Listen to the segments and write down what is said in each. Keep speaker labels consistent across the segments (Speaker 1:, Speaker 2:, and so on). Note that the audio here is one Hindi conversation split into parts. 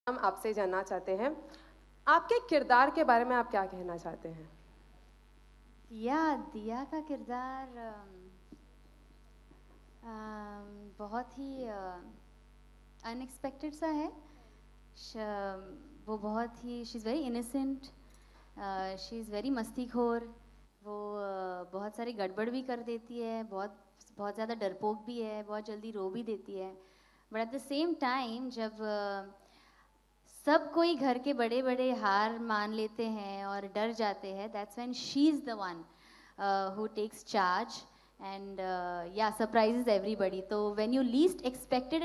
Speaker 1: हम आपसे जानना चाहते हैं, आपके किरदार के बारे में आप क्या कहना चाहते हैं?
Speaker 2: दिया का किरदार बहुत ही अनएक्सपेक्टेड सा है। वो बहुत ही she is very innocent, she is very मस्तीखोर। वो बहुत सारी गड़बड़ भी कर देती है, बहुत बहुत ज़्यादा डरपोक भी है, बहुत जल्दी रो भी देती है। But at the same time जब सब कोई घर के बड़े बड़े हार मान लेते हैं और डर जाते हैं, that's when she is the one who takes charge and surprises everybody. So when you least expected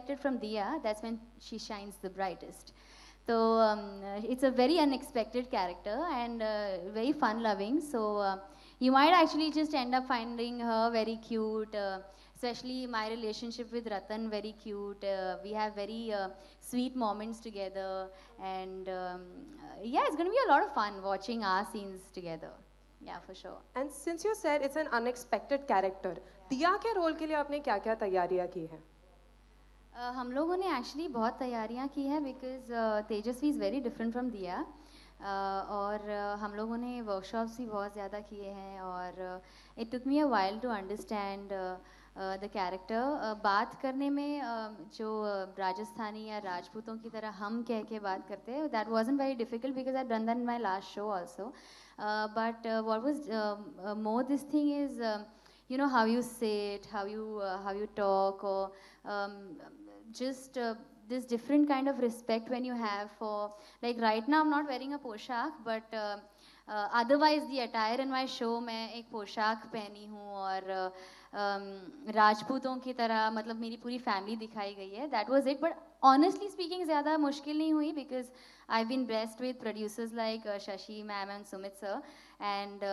Speaker 2: it, from Diya, that's when she shines the brightest. So it's a very unexpected character and very fun loving. So you might actually just end up finding her very cute. Especially my relationship with Ratan, very cute. We have very sweet moments together, and it's going to be a lot of fun watching our scenes together. Yeah, for sure.
Speaker 1: And since you said it's an unexpected character, दिया के रोल के लिए आपने क्या-क्या तैयारियां की हैं?
Speaker 2: हम लोगों ने एक्चुअली बहुत तैयारियां की हैं because Tejashwi is very different from दिया। और हम लोगों ने वर्कशॉप्स भी बहुत ज़्यादा किए हैं और it took me a while to understand the character. बात करने में जो राजस्थानी या राजपूतों की तरह हम कह के बात करते हैं, that wasn't very difficult because I done that in my last show also. But what was more this thing is you know how you sit, how you talk, or just this different kind of respect when you have for, like right now I'm not wearing a poshak, but otherwise the attire in my show मैं एक पोशाक पहनी हूँ और राजपूतों की तरह, मतलब मेरी पूरी फैमिली दिखाई गई है। That was it. But honestly speaking ज़्यादा मुश्किल नहीं हुई because I've been blessed with producers like Shashi ma'am and Sumit sir, and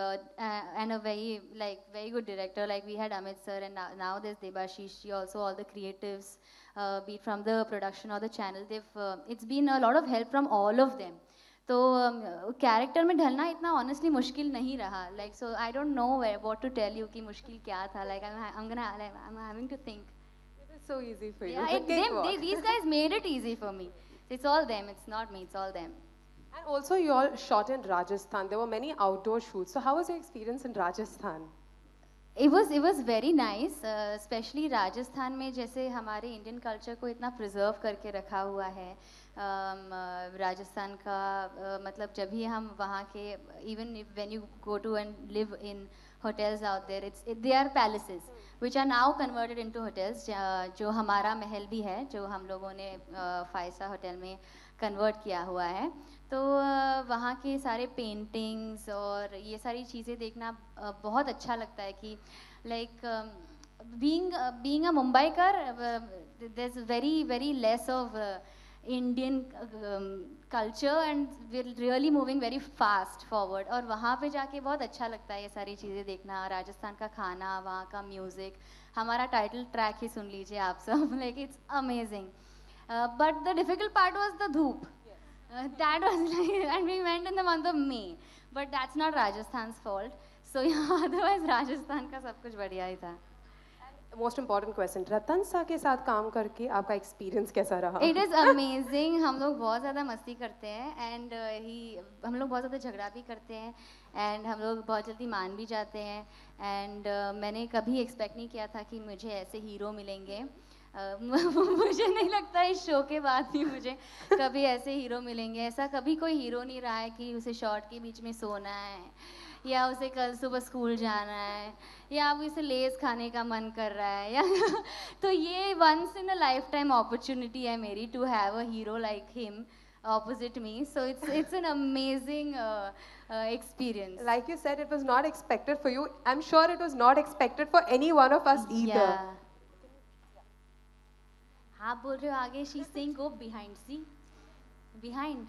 Speaker 2: a very good director like we had Amit sir, and now there's Debashish. She also, all the creatives, be it from the production or the channel, it's been a lot of help from all of them. तो कैरेक्टर में ढलना इतना ऑनेस्टली मुश्किल नहीं रहा। Like so I don't know what to tell you कि मुश्किल क्या था। Like I am having to think.
Speaker 1: It is so easy for you.
Speaker 2: Yeah, these guys made it easy for me. It's all them. It's not me. It's all them.
Speaker 1: And also you all shot in Rajasthan. There were many outdoor shoots. So how was your experience in Rajasthan?
Speaker 2: It was very nice, especially Rajasthan में जैसे हमारे इंडियन कल्चर को इतना प्रिजर्व करके रखा हुआ है। राजस्थान का मतलब जब भी हम वहाँ के, even when you go to and live in hotels out there, they are palaces which are now converted into hotels. जो हमारा महल भी है, जो हम लोगों ने 5 स्टार होटल में कन्वर्ट किया हुआ है। तो वहाँ के सारे पेंटिंग्स और ये सारी चीज़ें देखना बहुत अच्छा लगता है कि like being a Mumbaikar, there is very less of Indian culture and we're really moving very fast forward. और वहाँ पे जाके बहुत अच्छा लगता है ये सारी चीज़ें देखना, राजस्थान का खाना, वहाँ का म्यूज़िक। हमारा टाइटल ट्रैक ही सुन लीजिए आप सब, like it's amazing. But the difficult part was the धूप। That was like, and we went in the month of May, but that's not Rajasthan's fault. So yeah, otherwise Rajasthan का सब कुछ बढ़िया ही था।
Speaker 1: Most important question, रतन सा के साथ काम करके आपका एक्सपीरियंस कैसा रहा?
Speaker 2: It is amazing. हम लोग बहुत ज़्यादा मस्ती करते हैं and हम लोग बहुत ज़्यादा झगड़ा भी करते हैं and हम लोग बहुत जल्दी मान भी जाते हैं and मैंने कभी एक्सपेक्ट नहीं किया था कि मुझे ऐसे हीरो मिलेंगे। मुझे नहीं लगता इस शो के बाद भी मुझे कभी ऐसे हीरो मिलेंगे। ऐसा कभी कोई हीरो नहीं रहा है कि उसे शॉर्ट के बीच में सोना है या उसे कल सुबह स्कूल जाना है या अब उसे लेस खाने का मन कर रहा है या तो ये once in a lifetime opportunity है मेरी to have a hero like him opposite me. So it's an amazing experience.
Speaker 1: Like you said, it was not expected for you. I'm sure it was not expected for any one of us either.
Speaker 2: Yeah. आप बोल रहे हो आगे, she saying go behind, see behind.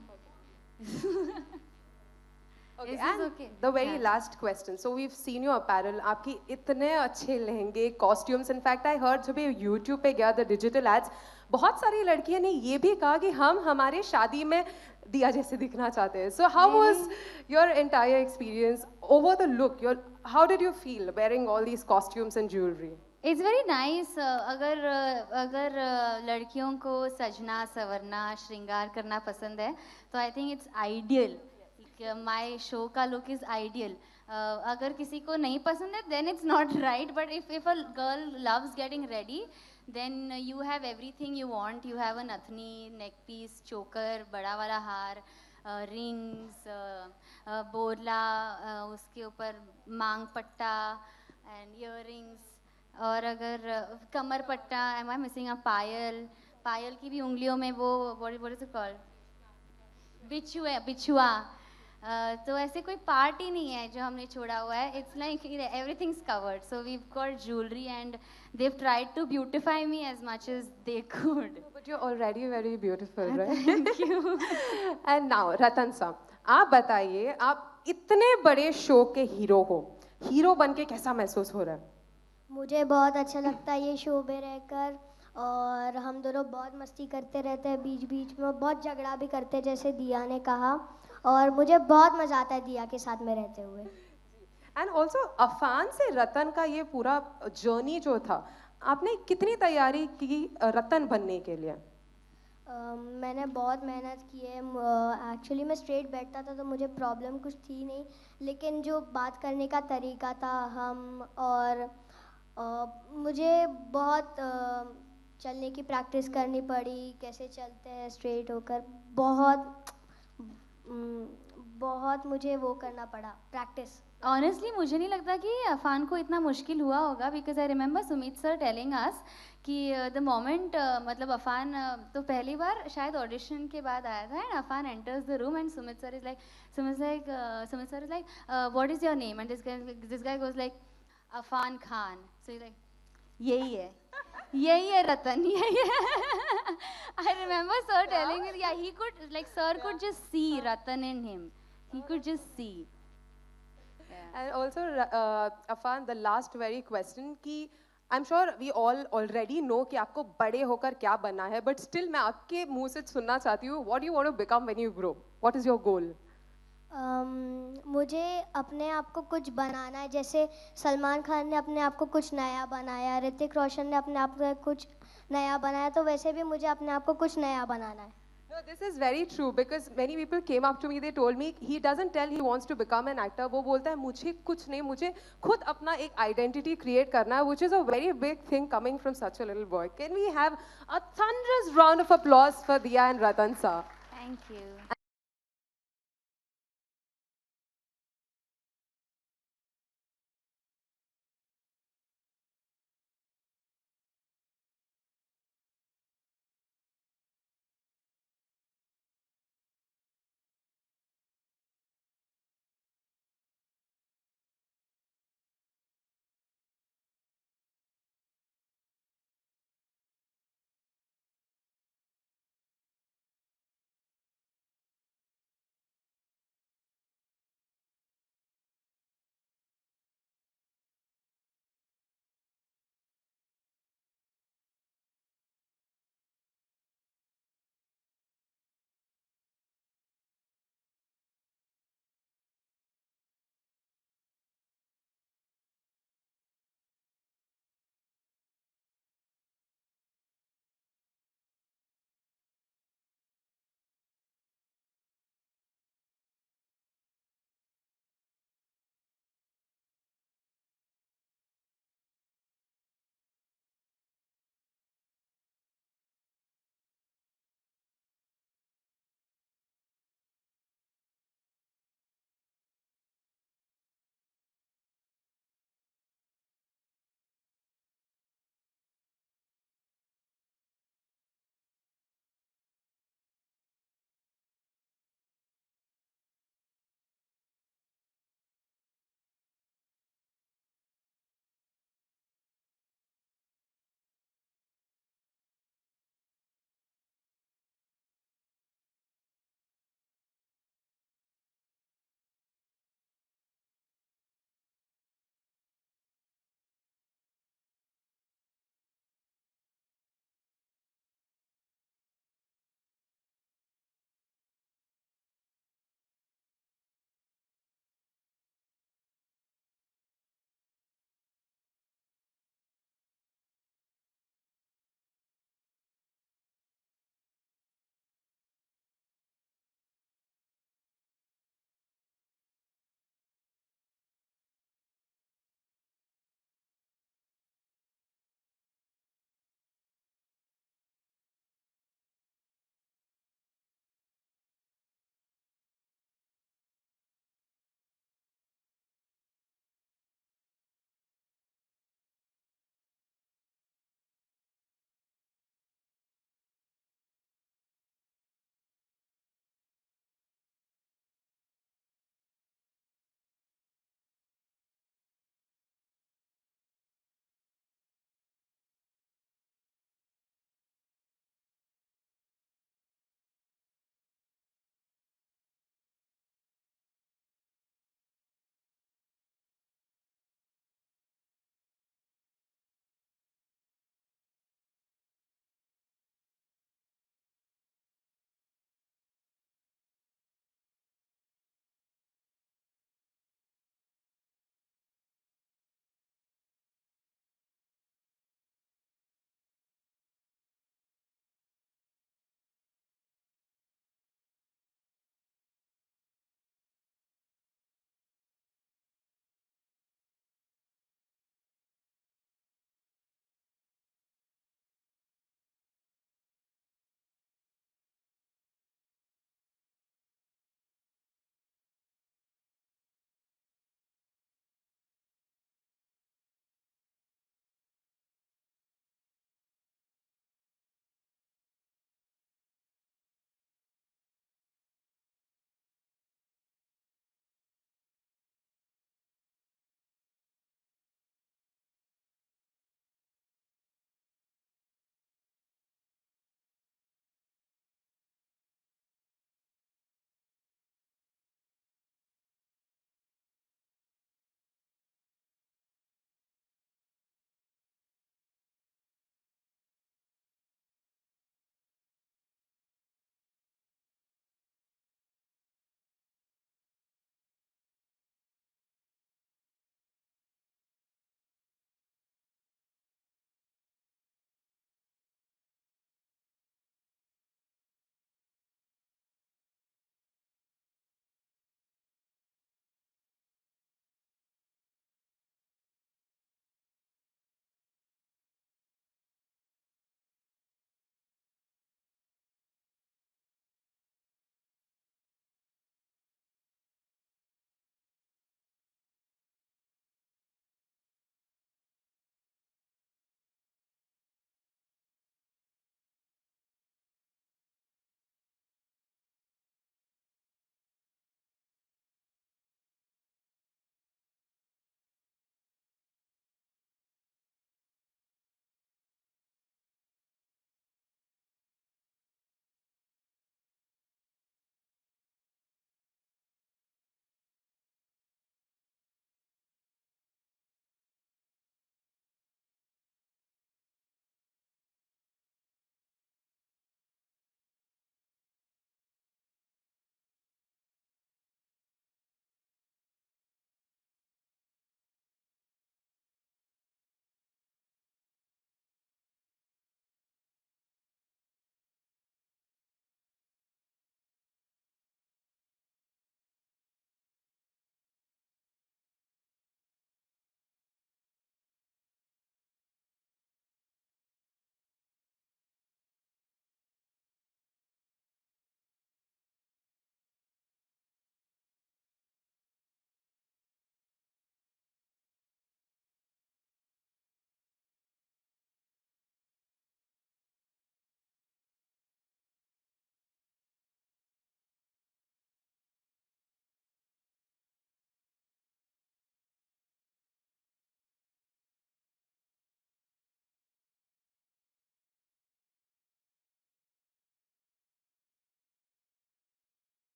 Speaker 1: Okay, and the very last question. So we've seen your apparel. आपकी इतने अच्छे लहंगे, costumes. In fact, I heard जब ये YouTube पे गया the digital ads, बहुत सारी लड़कियां ने ये भी कहा कि हम हमारे शादी में दिया जैसे दिखना चाहते हैं. So how was your entire experience over the look? How did you feel wearing all these costumes and jewelry?
Speaker 2: It's very nice. अगर लड़कियों को सजना सवरना श्रृंगार करना पसंद है तो I think it's ideal. My show का लुक इज आइडियल। अगर किसी को नहीं पसंद है then it's not right, but if a girl loves getting ready then you have everything you want. You have a nathni, neck piece, choker, बड़ा वाला हार, रिंग्स, बोरला, उसके ऊपर मांग पट्टा एंड इयररिंग्स। और अगर कमर पट्टा, एम आई मिसिंग अ पायल, पायल की भी उंगलियों में वो व्हाट इज इट कॉल्ड, बिछुआ, बिछुआ। तो ऐसे कोई पार्ट ही नहीं है जो हमने छोड़ा हुआ है। It's like everything's covered, so we got jewellery and they've tried to beautify me as much as they could.
Speaker 1: But you're already very beautiful, right?
Speaker 2: Thank you.
Speaker 1: And now, रतन साहब, आप बताइए, आप इतने बड़े शो के हीरो हो, हीरो बन के कैसा महसूस हो रहा है?
Speaker 3: मुझे बहुत अच्छा लगता है ये शो में रहकर, और हम दोनों बहुत मस्ती करते रहते हैं, बीच बीच में बहुत झगड़ा भी करते हैं जैसे दिया ने कहा, और मुझे बहुत मज़ा आता है दिया के साथ में रहते हुए।
Speaker 1: एंड ऑल्सो अफान से रतन का ये पूरा जर्नी जो था, आपने कितनी तैयारी की रतन बनने के लिए?
Speaker 3: मैंने बहुत मेहनत की है। एक्चुअली मैं स्ट्रेट बैठता था तो मुझे प्रॉब्लम कुछ थी नहीं, लेकिन जो बात करने का तरीका था हम, और मुझे बहुत चलने की प्रैक्टिस करनी पड़ी, कैसे चलते हैं स्ट्रेट होकर, बहुत मुझे वो करना पड़ा, प्रैक्टिस।
Speaker 2: ऑनेस्टली मुझे नहीं लगता कि अफान को इतना मुश्किल हुआ होगा, because I remember Sumit sir telling us कि द मोमेंट मतलब अफान तो पहली बार शायद ऑडिशन के बाद आया था, and Afan enters the room and Sumit sir is like what is your name, and this guy goes like Afan Khan, so is like यही है रतन, यही है। आई रिमेंबर सर टेलिंग या he could like sir could just see Ratan in him, he could just see.
Speaker 1: And also, Afan, the last very question कि I'm sure we all already know कि आपको बड़े होकर क्या बनना है, but still मैं आपके मुंह से सुनना चाहती हूँ, what do you want to become when you grow? What is your goal?
Speaker 3: मुझे अपने आप को कुछ बनाना है, जैसे सलमान खान ने अपने आप को कुछ नया बनाया, ऋतिक रोशन ने अपने आप को कुछ नया बनाया, तो वैसे भी मुझे अपने आप को कुछ नया बनाना है।
Speaker 1: No, this is very true because many people came up to me, they told me he doesn't tell he wants to become an actor. वो बोलता है मुझे कुछ नहीं, मुझे खुद अपना एक identity create करना है, which is a very big thing coming from such a little boy. Can we have a thunderous round of applause for Diya and Ratan sir?
Speaker 2: Thank you.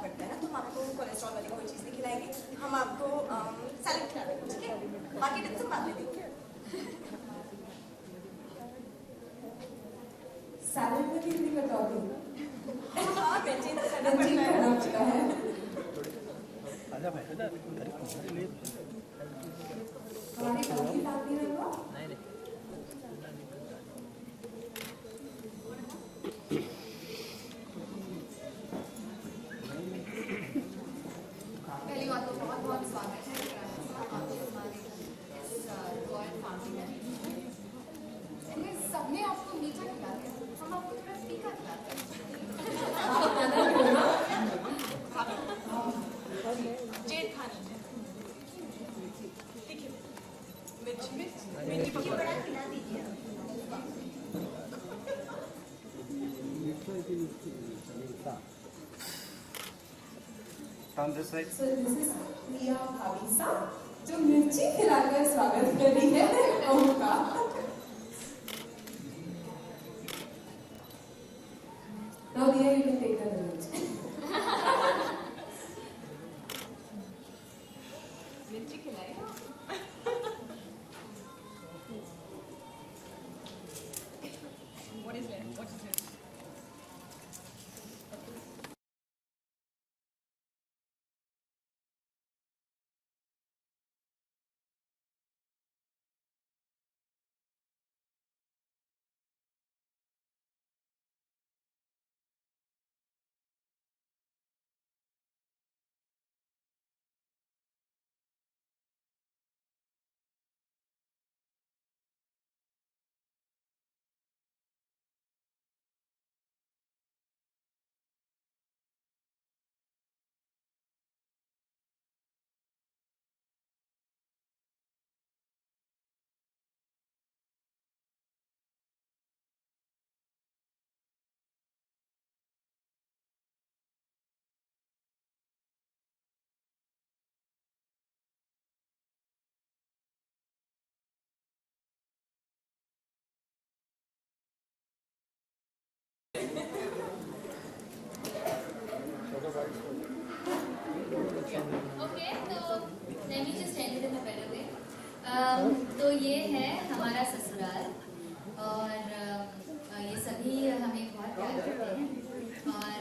Speaker 4: पड़ता है ना, तो हम आपको कोलेस्ट्रॉल वाली कोई चीज़ नहीं खिलाएंगे, हम आपको सैलेड खिला देंगे, ठीक है? बाकी टिप्स हम बाद में देंगे।
Speaker 1: सैलेड में कितनी कटौती?
Speaker 4: हाँ, मेंटेन करना पड़ता है।
Speaker 1: हमारी फैमिली बात नहीं रहा?
Speaker 5: पहली बात तो बहुत बहुत स्वागत है आपके हमारे इस रॉयल फैमिली में। इनमें सबने आपको मीठा खिला दिया, हम आपको थोड़ा फीका खिलाते हैं।
Speaker 4: जेड खाना है, ठीक है? मिर्ची पकड़ बड़ा खिला दीजिए।
Speaker 6: On this side.
Speaker 1: So this is Priya Bhavisa, जो मिर्ची खिलाकर स्वागत कर रही है उनका। Now Priya, you can take the lunch.
Speaker 5: मिर्ची खिलाई What is it? What is it?
Speaker 2: Okay, तो let me just tell it in a better way. तो ये है हमारा ससुराल और ये सभी हमें बहुत प्यार करते हैं और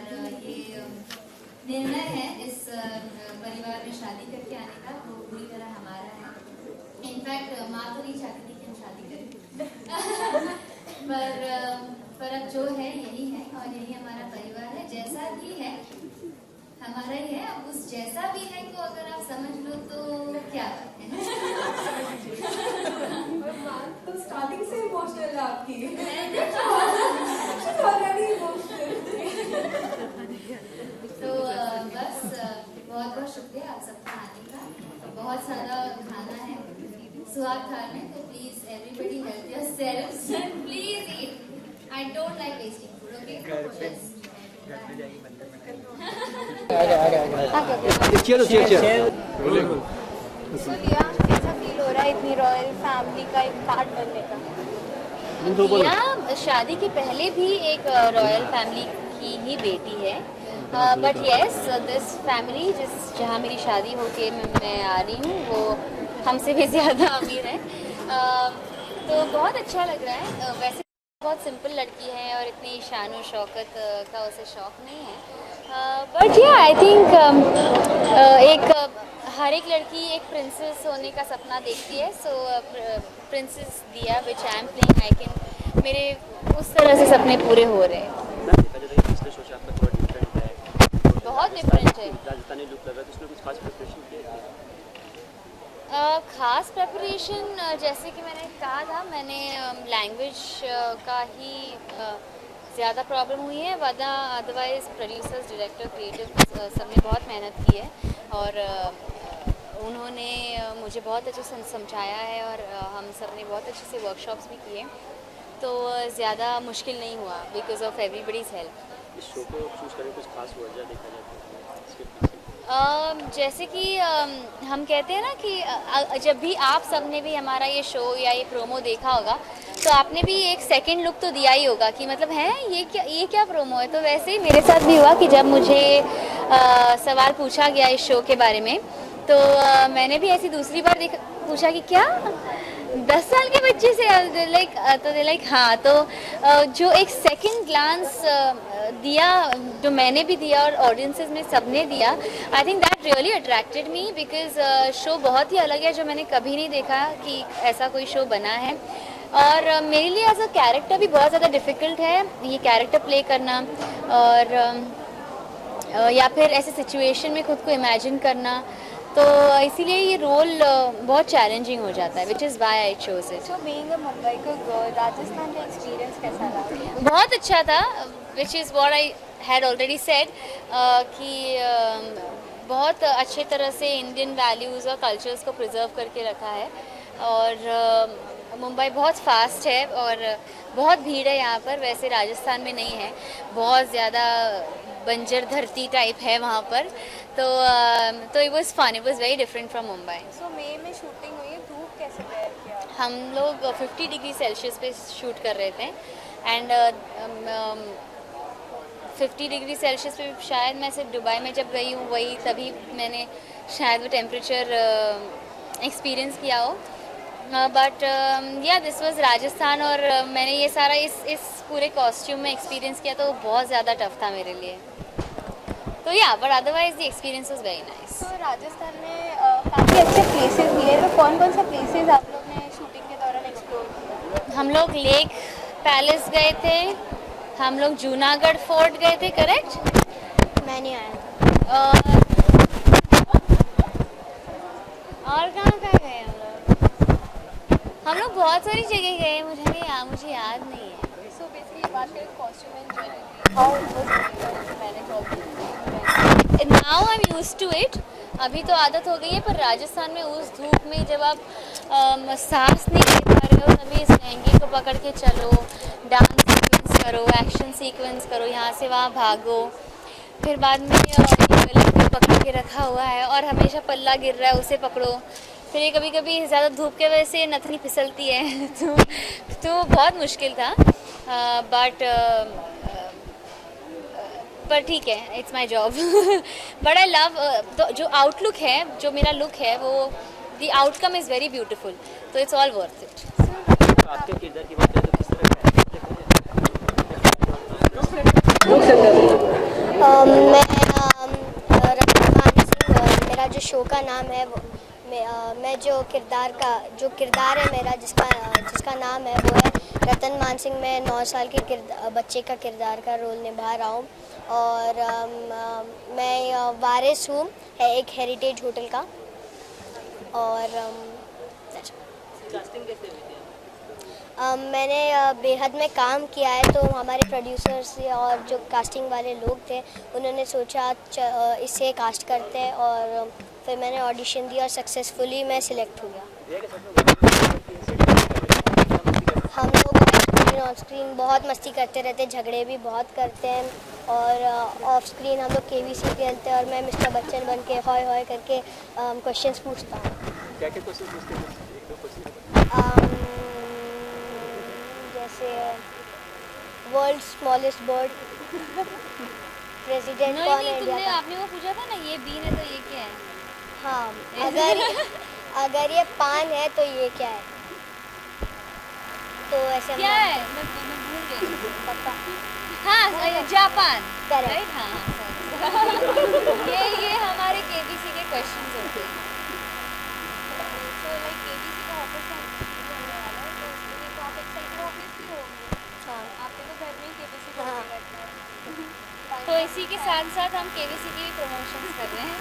Speaker 2: ये निर्णय है इस परिवार में शादी करके आने का, वो पूरी तरह हमारा है। इनफैक्ट माँ तो नहीं चाहती थी कि हम शादी करें पर अब जो है यही है और यही हमारा परिवार है, जैसा भी है हमारा ही है। अब उस जैसा भी है को अगर आप समझ लो तो क्या बात है।
Speaker 1: तो स्टार्टिंग से इमोशनल है आपकी।
Speaker 2: तो बस बहुत बहुत शुक्रिया आप सबका आने का। बहुत सारा खाना है सुहाग थाल में, तो please everybody help yourselves and please eat. I don't like wasting food, okay?
Speaker 7: कैसा फील हो रहा है इतनी रॉयल फैमिली का एक पार्ट बनने का?
Speaker 2: दिया शादी के पहले भी एक रॉयल फैमिली की ही बेटी है, बट यस दिस फैमिली जहाँ मेरी शादी होके मैं आ रही हूँ वो हमसे भी ज़्यादा अमीर है। तो बहुत अच्छा लग रहा है। वैसे बहुत सिंपल लड़की है और इतनी शान और शौकत का उसे शौक नहीं है, बट या आई थिंक हर एक लड़की एक प्रिंसेस होने का सपना देखती है। So princess Diya which I am playing, I can, मेरे उस तरह से सपने पूरे हो रहे हैं। बहुत डिफरेंट है।
Speaker 8: राजस्थानी लुक लग रहा है, तो उसमें कुछ खास प्रिपरेशन किया है?
Speaker 2: खास प्रेपरेशन जैसे कि मैंने कहा था, मैंने लैंग्वेज का ही ज़्यादा प्रॉब्लम हुई है, वरना अदरवाइज़ प्रोड्यूसर्स, डायरेक्टर, क्रिएटिव सबने बहुत मेहनत की है और उन्होंने मुझे बहुत अच्छे से समझाया है और हम सब ने बहुत अच्छे से वर्कशॉप्स भी किए, तो ज़्यादा मुश्किल नहीं हुआ बिकॉज ऑफ एवरीबडीज़ हेल्प।
Speaker 8: इस शो को चूज़ करने कुछ खास वजह देखा जाता है?
Speaker 2: जैसे कि हम कहते हैं ना कि जब भी आप सबने भी हमारा ये शो या ये प्रोमो देखा होगा तो आपने भी एक सेकंड लुक तो दिया ही होगा कि मतलब है ये क्या प्रोमो है। तो वैसे ही मेरे साथ भी हुआ कि जब मुझे सवाल पूछा गया इस शो के बारे में, तो मैंने भी ऐसी दूसरी बार पूछा कि क्या 10 साल के बच्चे से लाइक हाँ। तो जो एक सेकंड ग्लांस दिया, जो मैंने भी दिया और ऑडियंसेस में सबने दिया, I think that really attracted me, because show बहुत ही अलग है, जो मैंने कभी नहीं देखा कि ऐसा कोई शो बना है। और मेरे लिए एज अ कैरेक्टर भी बहुत ज़्यादा डिफ़िकल्ट है ये कैरेक्टर प्ले करना, और या फिर ऐसे सिचुएशन में खुद को इमेजिन करना, तो इसीलिए ये रोल बहुत चैलेंजिंग हो जाता है, which is why I chose it.
Speaker 7: So being a Mumbai को गर्ल, राजस्थान का एक्सपीरियंस कैसा रहा?
Speaker 2: बहुत अच्छा था, which is what I had already said, कि बहुत अच्छे तरह से इंडियन वैल्यूज़ और कल्चर्स को प्रिजर्व करके रखा है। और मुंबई बहुत फास्ट है और बहुत भीड़ है यहाँ पर, वैसे राजस्थान में नहीं है, बहुत ज़्यादा बंजर धरती टाइप है वहाँ पर। तो it was fun, it was very different from Mumbai.
Speaker 7: So मई में शूटिंग हुई है, धूप कैसे तैयार किया?
Speaker 2: हम लोग 50 डिग्री सेल्सियस पे शूट कर रहे थे, एंड 50 डिग्री सेल्सियस पे शायद मैं सिर्फ दुबई में जब गई हूँ वही, तभी मैंने शायद वो टेम्परेचर एक्सपीरियंस किया हो। बट या दिस वाज राजस्थान, और मैंने ये सारा इस पूरे कॉस्ट्यूम में एक्सपीरियंस किया, तो बहुत ज़्यादा टफ था मेरे लिए। तो या but otherwise the experience was very nice.
Speaker 7: तो राजस्थान में काफ़ी अच्छे प्लेसेस भी है, तो कौन कौन सा प्लेसेस आप लोग ने शूटिंग के दौरान एक्सप्लोर किया?
Speaker 2: हम लोग लेक पैलेस गए थे, हम लोग जूनागढ़ फोर्ट गए थे, करेक्ट?
Speaker 3: मैं नहीं आया था।
Speaker 2: और कहाँ गए हम लोग बहुत सारी जगह गए, मुझे याद नहीं है।
Speaker 7: सो बेसिकली बात करें कॉस्ट्यूम एंड ज्वेलरी, हाउ मैंने job
Speaker 2: now I am used to it, अभी तो आदत हो गई है, पर राजस्थान में उस धूप में जब आप सांस नहीं ले पा रहे हो, तभी इस लहंगे को पकड़ के चलो, डांस सीक्वेंस करो, एक्शन सीक्वेंस करो, यहाँ से वहाँ भागो, फिर बाद में गले पे पकड़ के रखा हुआ है और हमेशा पल्ला गिर रहा है, उसे पकड़ो, फिर ये कभी कभी ज़्यादा धूप के वजह से नथनी फिसलती है तो बहुत मुश्किल था, पर ठीक है, it's my job. But I love जो आउटलुक है, जो मेरा लुक है, वो the outcome is very beautiful, तो इट्स ऑल वर्थ इट।
Speaker 8: आपके किरदार की बात करें तो किस तरह का
Speaker 3: मैं रतन मान सिंह, मेरा जो शो का नाम है, मैं जो किरदार है मेरा, जिसका नाम है वो है रतन मान सिंह। मैं 9 साल के बच्चे का किरदार का रोल निभा रहा हूँ, और मैं वारिस हूँ एक हेरिटेज होटल का। और मैंने बेहद में काम किया है, तो हमारे प्रोड्यूसर्स और जो कास्टिंग वाले लोग थे, उन्होंने सोचा इसे कास्ट करते हैं, और फिर मैंने ऑडिशन दिया और सक्सेसफुली मैं सिलेक्ट हो गया। हम लोग ऑन स्क्रीन बहुत मस्ती करते रहते, झगड़े भी बहुत करते हैं, और ऑफ स्क्रीन हम लोग केबीसी खेलते हैं, और मैं मिस्टर बच्चन बन के हॉय हॉय करके क्वेश्चंस पूछता हूँ।
Speaker 8: क्या-क्या क्वेश्चन पूछते हैं? एक दो क्वेश्चन
Speaker 3: जैसे वर्ल्ड स्मॉलेस्ट बर्ड, प्रेसिडेंट कौन है इंडिया का?
Speaker 2: आपने वो पूछा था ना, ये बीन है तो ये क्या है?
Speaker 3: हाँ, अगर ये पान है तो ये क्या है? तो ऐसे
Speaker 2: क्या है? मैं भूल गई। पता। हाँ, जापान।
Speaker 3: करेक्ट।
Speaker 2: हाँ, ये हमारे केबीसी के क्वेश्चंस होते हैं।
Speaker 7: सो लाइक केबीसी का ऑफिस होने वाला है, तो उसके लिए तो आप एक्साइटेड ऑब्वियसली होंगे।
Speaker 3: हाँ।
Speaker 7: आपके तो घर में ही केबीसी
Speaker 3: हाँ।
Speaker 7: करते रहते हैं।
Speaker 2: तो इसी के साथ साथ हम केबीसी की भी प्रमोशंस कर रहे हैं,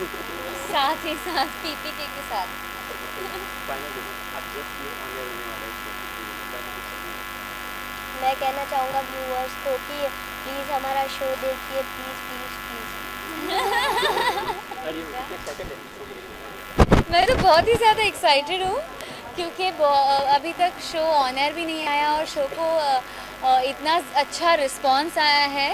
Speaker 2: साथ ही साथ पीपीके के साथ।
Speaker 8: फाइनली आप जब ये ऑन एयर होने वाला है,
Speaker 3: मैं कहना चाहूँगा व्यूअर्स को कि प्लीज़ हमारा शो देखिए, प्लीज़ प्लीज़ प्लीज़।
Speaker 8: अरे कितने एक्साइटेड है?
Speaker 2: मैं तो बहुत ही ज़्यादा एक्साइटेड हूँ, क्योंकि अभी तक शो ऑन एयर भी नहीं आया, और शो को इतना अच्छा रिस्पांस आया है,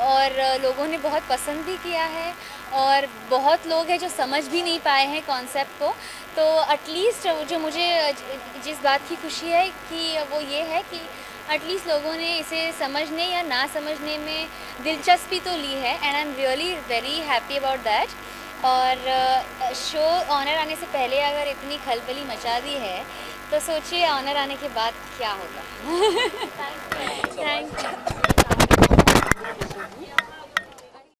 Speaker 2: और लोगों ने बहुत पसंद भी किया है,
Speaker 6: और बहुत लोग हैं जो समझ भी नहीं पाए हैं कॉन्सेप्ट को। तो एटलीस्ट जो मुझे जिस बात की खुशी है कि वो ये है कि एटलीस्ट लोगों ने इसे समझने या ना समझने में दिलचस्पी तो ली है, and I am really very happy about that. और शो ऑनर आने से पहले अगर इतनी खलबली मचा दी है तो सोचिए ऑनर आने के बाद क्या होगा। Thank you.